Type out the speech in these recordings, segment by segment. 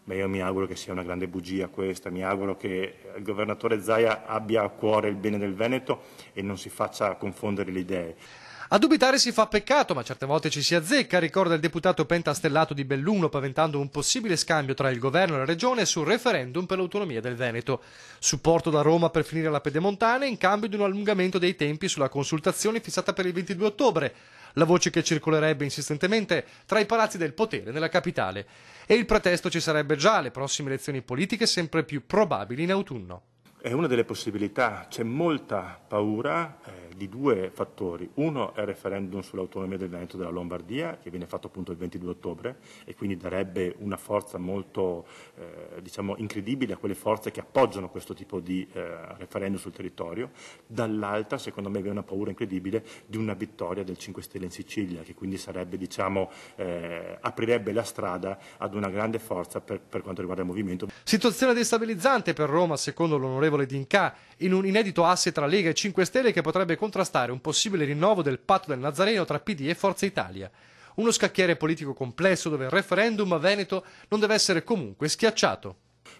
Beh, io mi auguro che sia una grande bugia questa, mi auguro che il governatore Zaia abbia a cuore il bene del Veneto e non si faccia confondere le idee. A dubitare si fa peccato, ma certe volte ci si azzecca, ricorda il deputato pentastellato di Belluno, paventando un possibile scambio tra il governo e la regione sul referendum per l'autonomia del Veneto. Supporto da Roma per finire la pedemontana in cambio di un allungamento dei tempi sulla consultazione fissata per il 22 ottobre. La voce che circolerebbe insistentemente tra i palazzi del potere nella capitale. E il pretesto ci sarebbe già, le prossime elezioni politiche sempre più probabili in autunno. È una delle possibilità, c'è molta paura di due fattori. Uno è il referendum sull'autonomia del Veneto e della Lombardia, che viene fatto appunto il 22 ottobre e quindi darebbe una forza molto diciamo, incredibile a quelle forze che appoggiano questo tipo di referendum sul territorio. Dall'altra, secondo me, vi è una paura incredibile di una vittoria del 5 Stelle in Sicilia, che quindi sarebbe, diciamo, aprirebbe la strada ad una grande forza per quanto riguarda il movimento. Situazione destabilizzante per Roma, secondo l'onorevole D'Incà, in un inedito asse tra Lega e 5 Stelle che potrebbe contrastare un possibile rinnovo del patto del Nazareno tra PD e Forza Italia. Uno scacchiere politico complesso dove il referendum a Veneto non deve essere comunque schiacciato.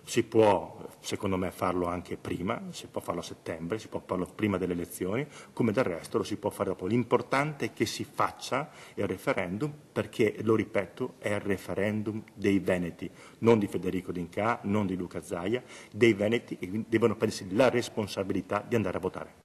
Si può, secondo me, farlo anche prima, si può farlo a settembre, si può farlo prima delle elezioni, come del resto lo si può fare dopo. L'importante è che si faccia il referendum perché, lo ripeto, è il referendum dei Veneti, non di Federico D'Incà, non di Luca Zaia, dei Veneti che devono prendersi la responsabilità di andare a votare.